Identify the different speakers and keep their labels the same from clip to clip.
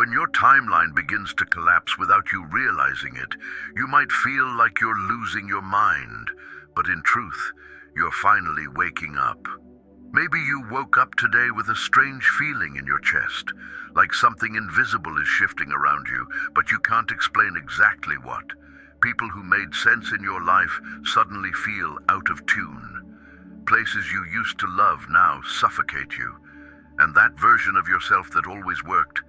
Speaker 1: When your timeline begins to collapse without you realizing it, you might feel like you're losing your mind, but in truth, you're finally waking up. Maybe you woke up today with a strange feeling in your chest, like something invisible is shifting around you, but you can't explain exactly what. People who made sense in your life suddenly feel out of tune. Places you used to love now suffocate you, and that version of yourself that always worked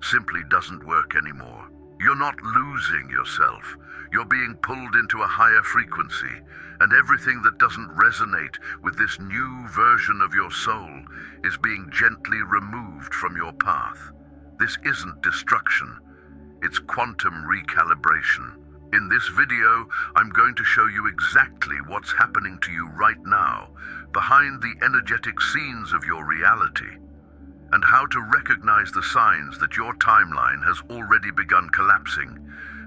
Speaker 1: simply doesn't work anymore. You're not losing yourself. You're being pulled into a higher frequency, and everything that doesn't resonate with this new version of your soul is being gently removed from your path. This isn't destruction, it's quantum recalibration. In this video, I'm going to show you exactly what's happening to you right now, behind the energetic scenes of your reality, and how to recognize the signs that your timeline has already begun collapsing,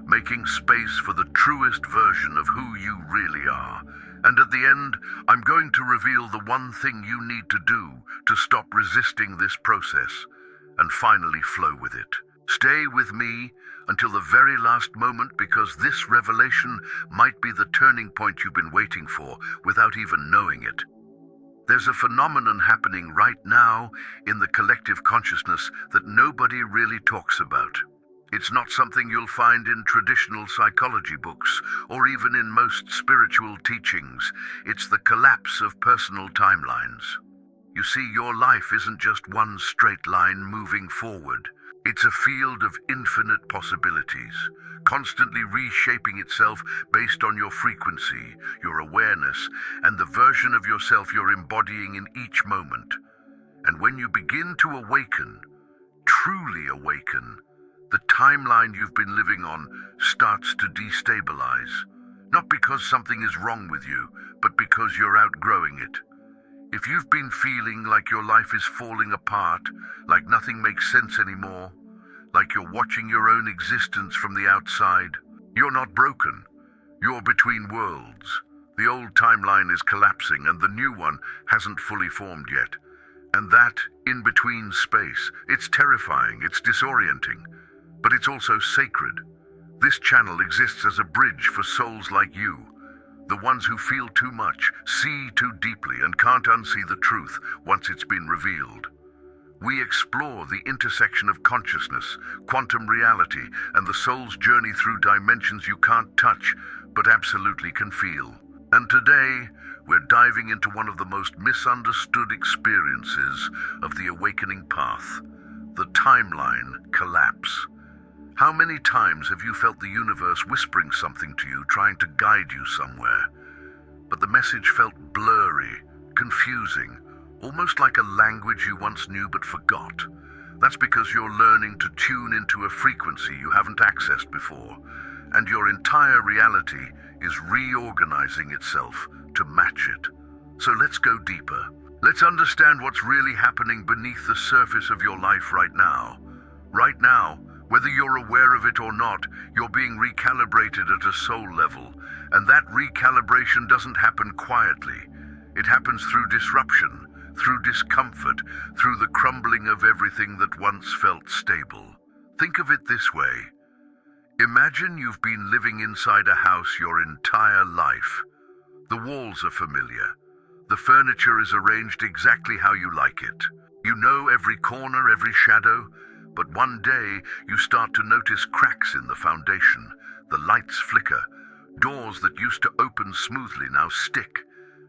Speaker 1: making space for the truest version of who you really are. And at the end, I'm going to reveal the one thing you need to do to stop resisting this process and finally flow with it. Stay with me until the very last moment, because this revelation might be the turning point you've been waiting for without even knowing it. There's a phenomenon happening right now in the collective consciousness that nobody really talks about. It's not something you'll find in traditional psychology books or even in most spiritual teachings. It's the collapse of personal timelines. You see, your life isn't just one straight line moving forward. It's a field of infinite possibilities, constantly reshaping itself based on your frequency, your awareness, and the version of yourself you're embodying in each moment. And when you begin to awaken, truly awaken, the timeline you've been living on starts to destabilize. Not because something is wrong with you, but because you're outgrowing it. If you've been feeling like your life is falling apart, like nothing makes sense anymore, like you're watching your own existence from the outside, you're not broken. You're between worlds. The old timeline is collapsing and the new one hasn't fully formed yet. And that in-between space, it's terrifying, it's disorienting, but it's also sacred. This channel exists as a bridge for souls like you, the ones who feel too much, see too deeply, and can't unsee the truth once it's been revealed. We explore the intersection of consciousness, quantum reality, and the soul's journey through dimensions you can't touch, but absolutely can feel. And today, we're diving into one of the most misunderstood experiences of the awakening path, the timeline collapse. How many times have you felt the universe whispering something to you, trying to guide you somewhere? But the message felt blurry, confusing, almost like a language you once knew but forgot. That's because you're learning to tune into a frequency you haven't accessed before, and your entire reality is reorganizing itself to match it. So let's go deeper. Let's understand what's really happening beneath the surface of your life right now. Right now, whether you're aware of it or not, you're being recalibrated at a soul level, and that recalibration doesn't happen quietly. It happens through disruption, through discomfort, through the crumbling of everything that once felt stable. Think of it this way. Imagine you've been living inside a house your entire life. The walls are familiar. The furniture is arranged exactly how you like it. You know every corner, every shadow, but one day you start to notice cracks in the foundation. The lights flicker. Doors that used to open smoothly now stick.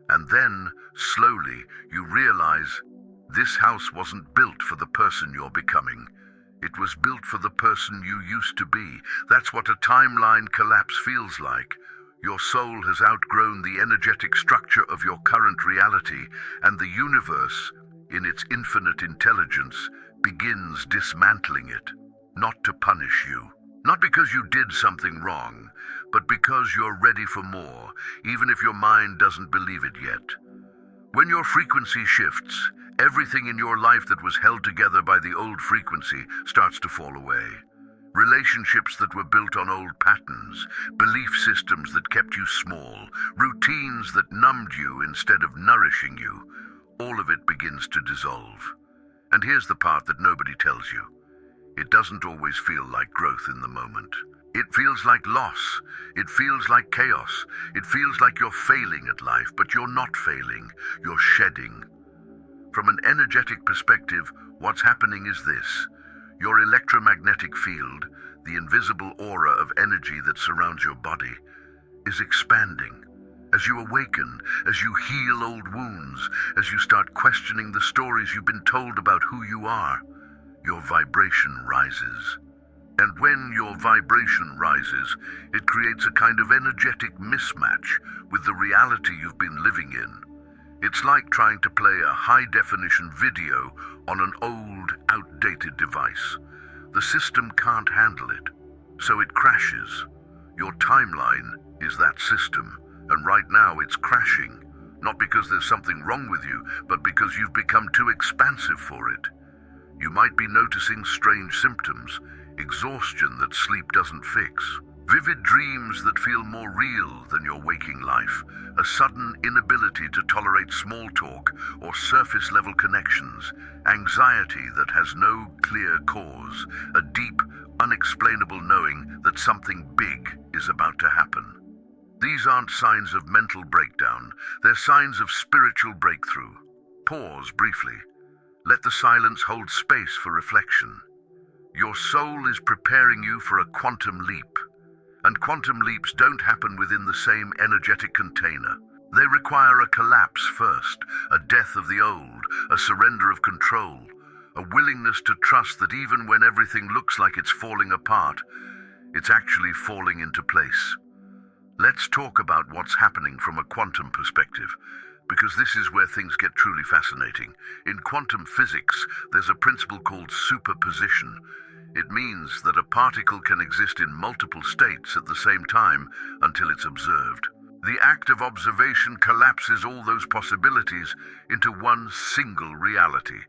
Speaker 1: And then, slowly, you realize this house wasn't built for the person you're becoming. It was built for the person you used to be. That's what a timeline collapse feels like. Your soul has outgrown the energetic structure of your current reality, and the universe, in its infinite intelligence, begins dismantling it. Not to punish you. Not because you did something wrong, but because you're ready for more, even if your mind doesn't believe it yet. When your frequency shifts, everything in your life that was held together by the old frequency starts to fall away. Relationships that were built on old patterns, belief systems that kept you small, routines that numbed you instead of nourishing you, all of it begins to dissolve. And here's the part that nobody tells you. It doesn't always feel like growth in the moment. It feels like loss. It feels like chaos. It feels like you're failing at life, but you're not failing. You're shedding. From an energetic perspective, what's happening is this. Your electromagnetic field, the invisible aura of energy that surrounds your body, is expanding. As you awaken, as you heal old wounds, as you start questioning the stories you've been told about who you are, your vibration rises. And when your vibration rises, it creates a kind of energetic mismatch with the reality you've been living in. It's like trying to play a high-definition video on an old, outdated device. The system can't handle it, so it crashes. Your timeline is that system, and right now it's crashing, not because there's something wrong with you, but because you've become too expansive for it. You might be noticing strange symptoms, exhaustion that sleep doesn't fix, vivid dreams that feel more real than your waking life, a sudden inability to tolerate small talk or surface-level connections, anxiety that has no clear cause, a deep, unexplainable knowing that something big is about to happen. These aren't signs of mental breakdown, they're signs of spiritual breakthrough. Pause briefly. Let the silence hold space for reflection. Your soul is preparing you for a quantum leap. And quantum leaps don't happen within the same energetic container. They require a collapse first, a death of the old, a surrender of control, a willingness to trust that even when everything looks like it's falling apart, it's actually falling into place. Let's talk about what's happening from a quantum perspective, because this is where things get truly fascinating. In quantum physics, there's a principle called superposition. It means that a particle can exist in multiple states at the same time until it's observed. The act of observation collapses all those possibilities into one single reality.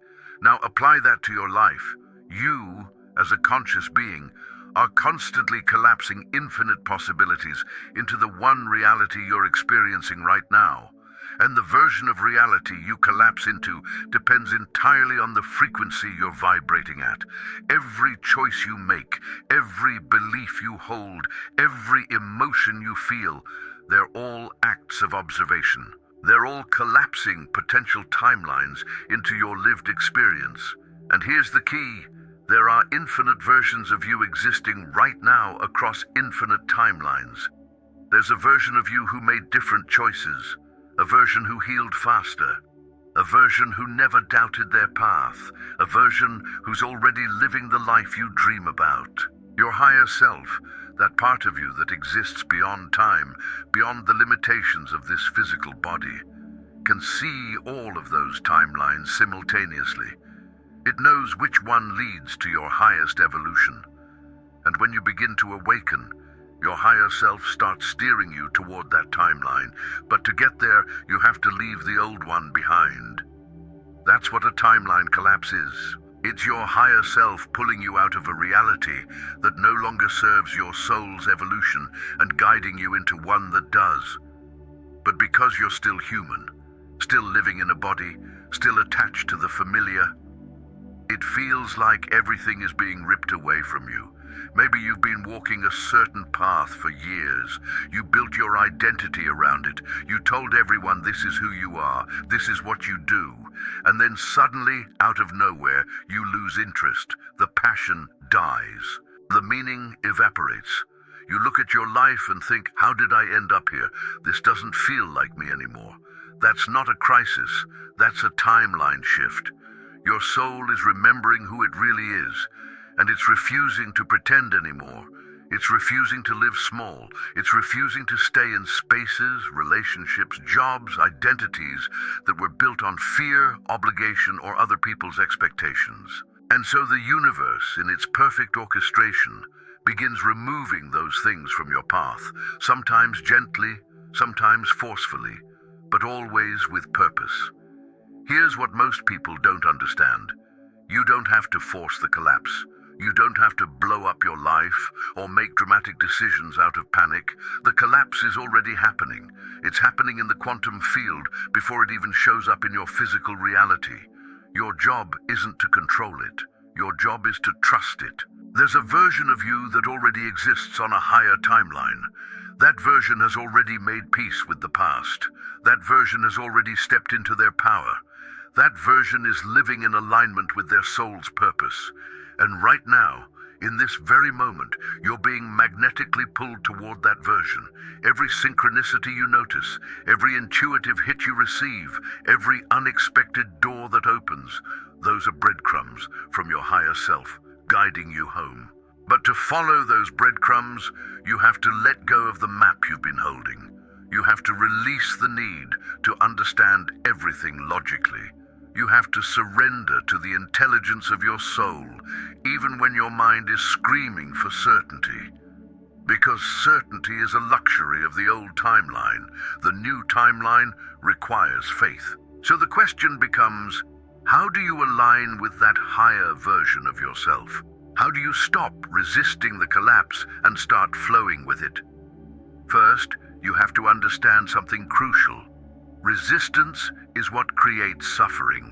Speaker 1: Now apply that to your life. You, as a conscious being, are constantly collapsing infinite possibilities into the one reality you're experiencing right now. And the version of reality you collapse into depends entirely on the frequency you're vibrating at. Every choice you make, every belief you hold, every emotion you feel, they're all acts of observation. They're all collapsing potential timelines into your lived experience. And here's the key. There are infinite versions of you existing right now across infinite timelines. There's a version of you who made different choices, a version who healed faster, a version who never doubted their path, a version who's already living the life you dream about. Your higher self, that part of you that exists beyond time, beyond the limitations of this physical body, can see all of those timelines simultaneously. It knows which one leads to your highest evolution. And when you begin to awaken, your higher self starts steering you toward that timeline, but to get there, you have to leave the old one behind. That's what a timeline collapse is. It's your higher self pulling you out of a reality that no longer serves your soul's evolution and guiding you into one that does. But because you're still human, still living in a body, still attached to the familiar, it feels like everything is being ripped away from you. Maybe you've been walking a certain path for years. You built your identity around it. You told everyone this is who you are, this is what you do. And then suddenly, out of nowhere, you lose interest. The passion dies. The meaning evaporates. You look at your life and think, how did I end up here? This doesn't feel like me anymore. That's not a crisis. That's a timeline shift. Your soul is remembering who it really is. And it's refusing to pretend anymore. It's refusing to live small. It's refusing to stay in spaces, relationships, jobs, identities that were built on fear, obligation, or other people's expectations. And so the universe, in its perfect orchestration, begins removing those things from your path, sometimes gently, sometimes forcefully, but always with purpose. Here's what most people don't understand. You don't have to force the collapse. You don't have to blow up your life or make dramatic decisions out of panic. The collapse is already happening. It's happening in the quantum field before it even shows up in your physical reality. Your job isn't to control it. Your job is to trust it. There's a version of you that already exists on a higher timeline. That version has already made peace with the past. That version has already stepped into their power. That version is living in alignment with their soul's purpose. And right now, in this very moment, you're being magnetically pulled toward that version. Every synchronicity you notice, every intuitive hit you receive, every unexpected door that opens, those are breadcrumbs from your higher self, guiding you home. But to follow those breadcrumbs, you have to let go of the map you've been holding. You have to release the need to understand everything logically. You have to surrender to the intelligence of your soul, even when your mind is screaming for certainty. Because certainty is a luxury of the old timeline. The new timeline requires faith. So the question becomes, how do you align with that higher version of yourself? How do you stop resisting the collapse and start flowing with it? First, you have to understand something crucial. Resistance is what creates suffering.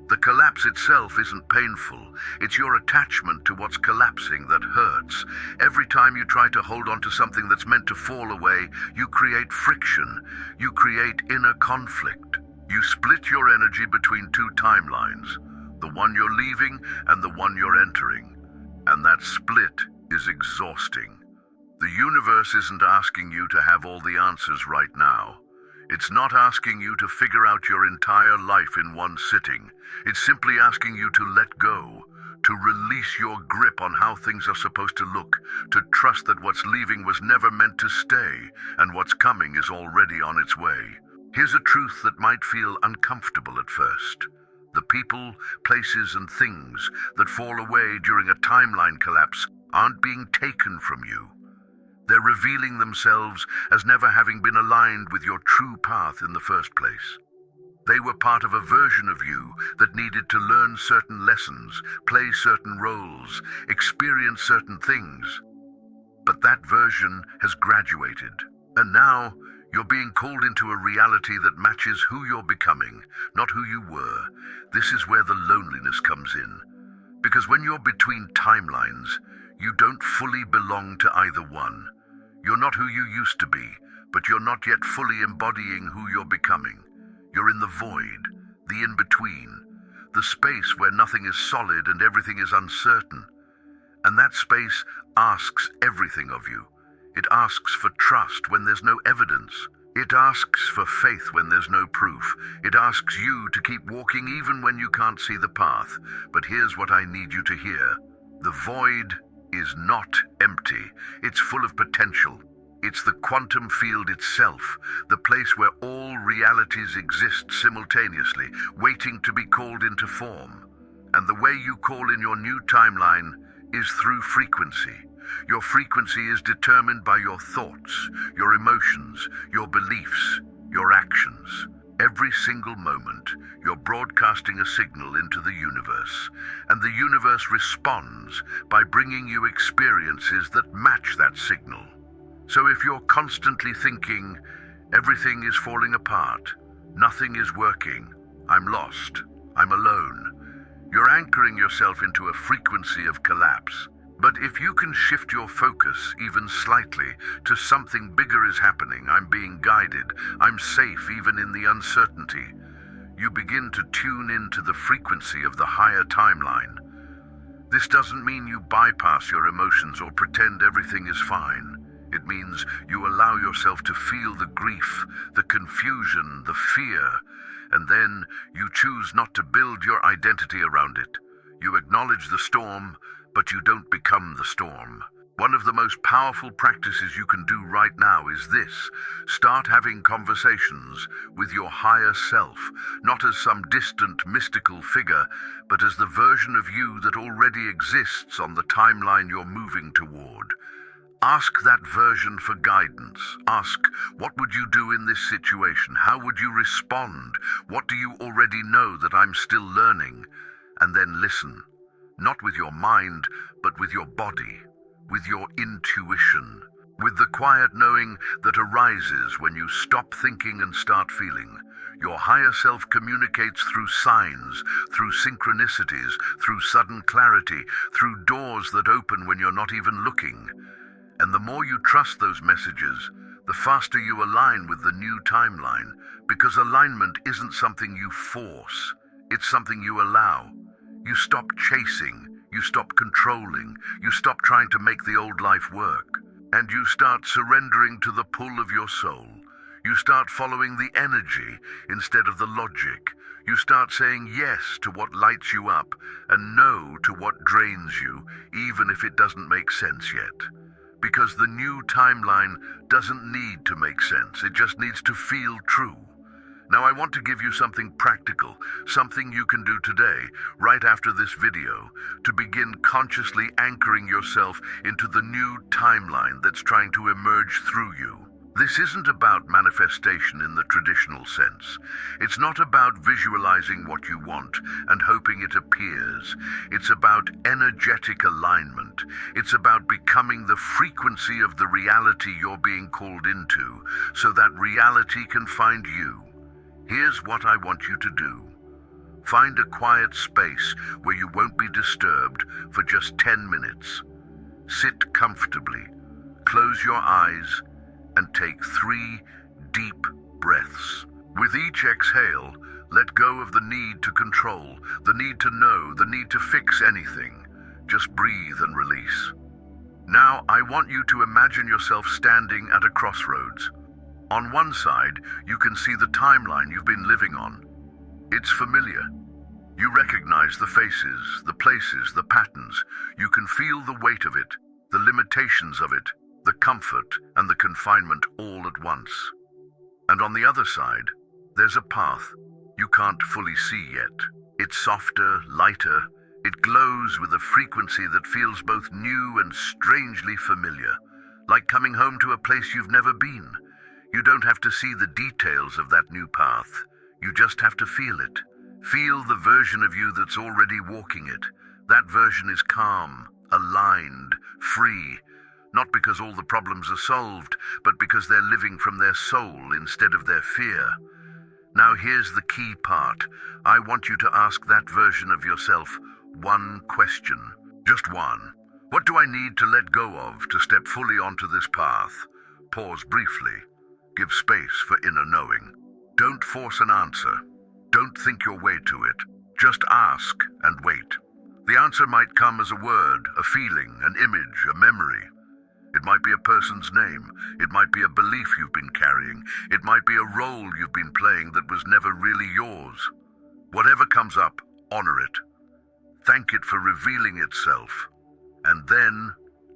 Speaker 1: The collapse itself isn't painful. It's your attachment to what's collapsing that hurts. Every time you try to hold on to something that's meant to fall away, you create friction. You create inner conflict. You split your energy between two timelines, the one you're leaving and the one you're entering. And that split is exhausting. The universe isn't asking you to have all the answers right now. It's not asking you to figure out your entire life in one sitting. It's simply asking you to let go, to release your grip on how things are supposed to look, to trust that what's leaving was never meant to stay, and what's coming is already on its way. Here's a truth that might feel uncomfortable at first. The people, places, and things that fall away during a timeline collapse aren't being taken from you. They're revealing themselves as never having been aligned with your true path in the first place. They were part of a version of you that needed to learn certain lessons, play certain roles, experience certain things. But that version has graduated, and now you're being called into a reality that matches who you're becoming, not who you were. This is where the loneliness comes in. Because when you're between timelines, you don't fully belong to either one. You're not who you used to be, but you're not yet fully embodying who you're becoming. You're in the void, the in-between, the space where nothing is solid and everything is uncertain. And that space asks everything of you. It asks for trust when there's no evidence. It asks for faith when there's no proof. It asks you to keep walking even when you can't see the path. But here's what I need you to hear. The void is not empty. It's full of potential. It's the quantum field itself, the place where all realities exist simultaneously, waiting to be called into form. And the way you call in your new timeline is through frequency. Your frequency is determined by your thoughts, your emotions, your beliefs, your actions. Every single moment, you're broadcasting a signal into the universe, and the universe responds by bringing you experiences that match that signal. So if you're constantly thinking, everything is falling apart, nothing is working, I'm lost, I'm alone, you're anchoring yourself into a frequency of collapse. But if you can shift your focus even slightly to something bigger is happening, I'm being guided, I'm safe even in the uncertainty, you begin to tune into the frequency of the higher timeline. This doesn't mean you bypass your emotions or pretend everything is fine. It means you allow yourself to feel the grief, the confusion, the fear, and then you choose not to build your identity around it. You acknowledge the storm, but you don't become the storm. One of the most powerful practices you can do right now is this. Start having conversations with your higher self, not as some distant mystical figure, but as the version of you that already exists on the timeline you're moving toward. Ask that version for guidance. Ask, what would you do in this situation? How would you respond? What do you already know that I'm still learning? And then listen. Not with your mind, but with your body, with your intuition. with the quiet knowing that arises when you stop thinking and start feeling. Your higher self communicates through signs, through synchronicities, through sudden clarity, through doors that open when you're not even looking. And the more you trust those messages, the faster you align with the new timeline, because alignment isn't something you force, it's something you allow. You stop chasing, you stop controlling, you stop trying to make the old life work, and you start surrendering to the pull of your soul. You start following the energy instead of the logic. You start saying yes to what lights you up and no to what drains you, even if it doesn't make sense yet. Because the new timeline doesn't need to make sense, it just needs to feel true. Now I want to give you something practical, something you can do today, right after this video, to begin consciously anchoring yourself into the new timeline that's trying to emerge through you. This isn't about manifestation in the traditional sense. It's not about visualizing what you want and hoping it appears. It's about energetic alignment. It's about becoming the frequency of the reality you're being called into, so that reality can find you. Here's what I want you to do. Find a quiet space where you won't be disturbed for just 10 minutes. Sit comfortably, close your eyes, and take 3 deep breaths. With each exhale, let go of the need to control, the need to know, the need to fix anything. Just breathe and release. Now, I want you to imagine yourself standing at a crossroads. On one side, you can see the timeline you've been living on. It's familiar. You recognize the faces, the places, the patterns. You can feel the weight of it, the limitations of it, the comfort and the confinement all at once. And on the other side, there's a path you can't fully see yet. It's softer, lighter. It glows with a frequency that feels both new and strangely familiar, like coming home to a place you've never been. You don't have to see the details of that new path. You just have to feel it. Feel the version of you that's already walking it. That version is calm, aligned, free. Not because all the problems are solved, but because they're living from their soul instead of their fear. Now here's the key part. I want you to ask that version of yourself one question. Just one. What do I need to let go of to step fully onto this path? Pause briefly. Give space for inner knowing. Don't force an answer. Don't think your way to it. Just ask and wait. The answer might come as a word, a feeling, an image, a memory. It might be a person's name. It might be a belief you've been carrying. It might be a role you've been playing that was never really yours. Whatever comes up, honor it. Thank it for revealing itself. And then,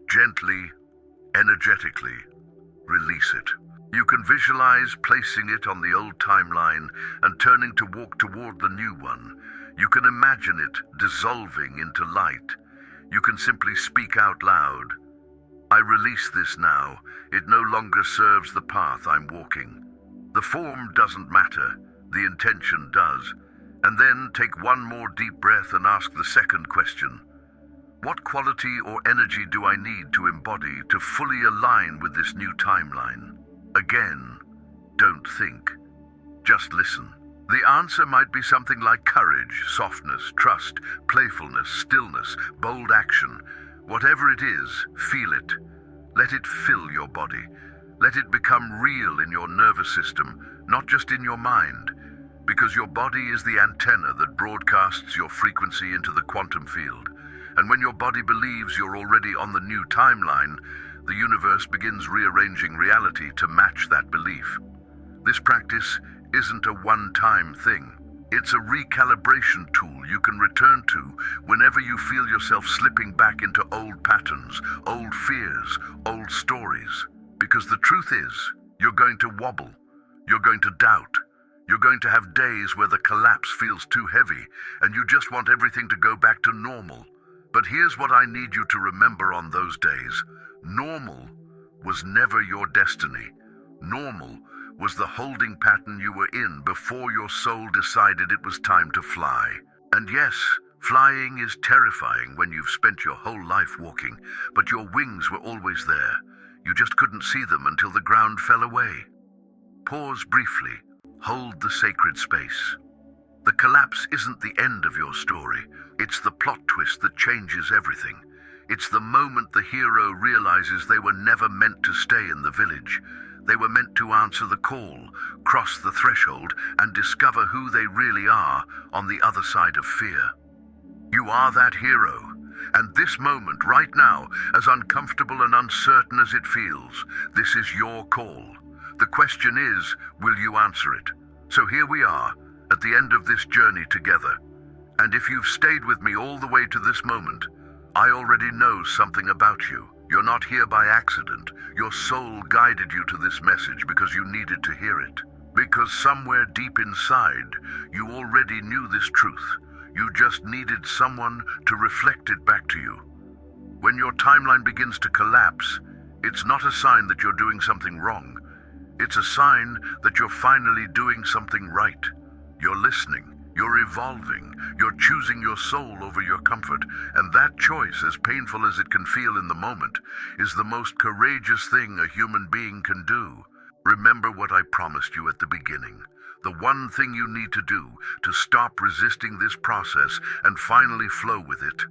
Speaker 1: gently, energetically, release it. You can visualize placing it on the old timeline and turning to walk toward the new one. You can imagine it dissolving into light. You can simply speak out loud. I release this now. It no longer serves the path I'm walking. The form doesn't matter. The intention does. And then take one more deep breath and ask the second question. What quality or energy do I need to embody to fully align with this new timeline? Again, don't think. Just listen. The answer might be something like courage, softness, trust, playfulness, stillness, bold action. Whatever it is, feel it. Let it fill your body. Let it become real in your nervous system, not just in your mind, because your body is the antenna that broadcasts your frequency into the quantum field. And when your body believes you're already on the new timeline, the universe begins rearranging reality to match that belief. This practice isn't a one-time thing. It's a recalibration tool you can return to whenever you feel yourself slipping back into old patterns, old fears, old stories. Because the truth is, you're going to wobble, you're going to doubt, you're going to have days where the collapse feels too heavy and you just want everything to go back to normal. But here's what I need you to remember on those days. Normal was never your destiny. Normal was the holding pattern you were in before your soul decided it was time to fly. And yes, flying is terrifying when you've spent your whole life walking, but your wings were always there. You just couldn't see them until the ground fell away. Pause briefly. Hold the sacred space. The collapse isn't the end of your story. It's the plot twist that changes everything. It's the moment the hero realizes they were never meant to stay in the village. They were meant to answer the call, cross the threshold, and discover who they really are on the other side of fear. You are that hero. And this moment, right now, as uncomfortable and uncertain as it feels, this is your call. The question is, will you answer it? So here we are, at the end of this journey together. And if you've stayed with me all the way to this moment, I already know something about you. You're not here by accident. Your soul guided you to this message because you needed to hear it. Because somewhere deep inside, you already knew this truth. You just needed someone to reflect it back to you. When your timeline begins to collapse, it's not a sign that you're doing something wrong. It's a sign that you're finally doing something right. You're listening, you're evolving, you're choosing your soul over your comfort, and that choice, as painful as it can feel in the moment, is the most courageous thing a human being can do. Remember what I promised you at the beginning. The one thing you need to do to stop resisting this process and finally flow with it.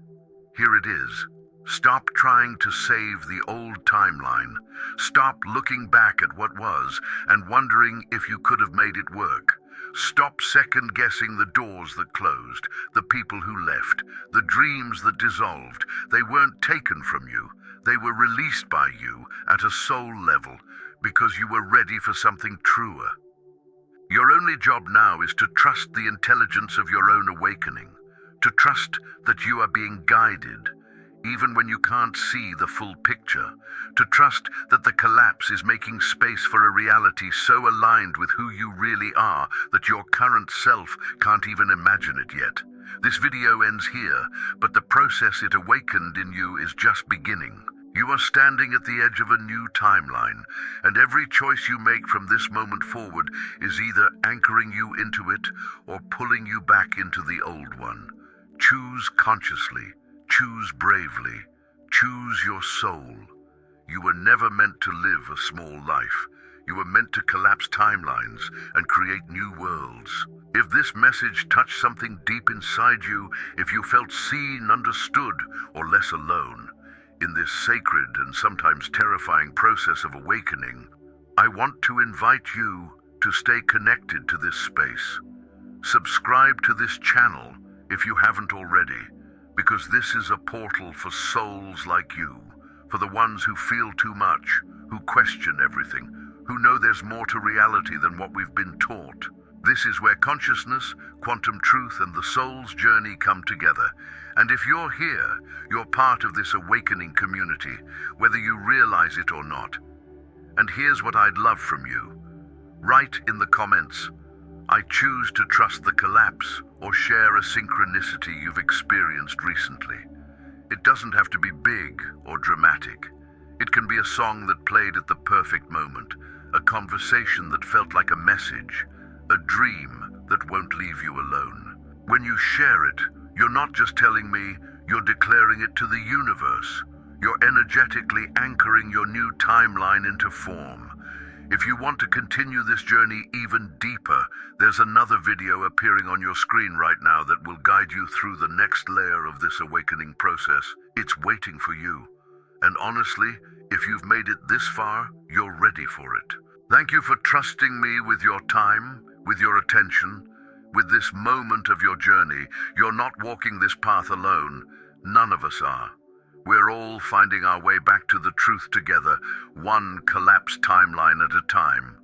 Speaker 1: Here it is. Stop trying to save the old timeline. Stop looking back at what was and wondering if you could have made it work. Stop second-guessing the doors that closed, the people who left, the dreams that dissolved. They weren't taken from you. They were released by you at a soul level because you were ready for something truer. Your only job now is to trust the intelligence of your own awakening, to trust that you are being guided, even when you can't see the full picture, to trust that the collapse is making space for a reality so aligned with who you really are that your current self can't even imagine it yet. This video ends here, but the process it awakened in you is just beginning. You are standing at the edge of a new timeline, and every choice you make from this moment forward is either anchoring you into it or pulling you back into the old one. Choose consciously, choose bravely, choose your soul. You were never meant to live a small life. You were meant to collapse timelines and create new worlds. If this message touched something deep inside you, if you felt seen, understood, or less alone, in this sacred and sometimes terrifying process of awakening, I want to invite you to stay connected to this space. Subscribe to this channel if you haven't already, because this is a portal for souls like you, for the ones who feel too much, who question everything, who know there's more to reality than what we've been taught. This is where consciousness, quantum truth, and the soul's journey come together. And if you're here, you're part of this awakening community, whether you realize it or not. And here's what I'd love from you. Write in the comments, I choose to trust the collapse, or share a synchronicity you've experienced recently. It doesn't have to be big or dramatic. It can be a song that played at the perfect moment, a conversation that felt like a message, a dream that won't leave you alone. When you share it, you're not just telling me, you're declaring it to the universe. You're energetically anchoring your new timeline into form. If you want to continue this journey even deeper, there's another video appearing on your screen right now that will guide you through the next layer of this awakening process. It's waiting for you. And honestly, if you've made it this far, you're ready for it. Thank you for trusting me with your time, with your attention, with this moment of your journey. You're not walking this path alone. None of us are. We're all finding our way back to the truth together, one collapsed timeline at a time.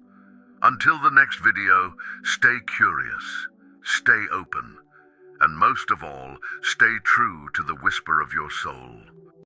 Speaker 1: Until the next video, stay curious, stay open, and most of all, stay true to the whisper of your soul.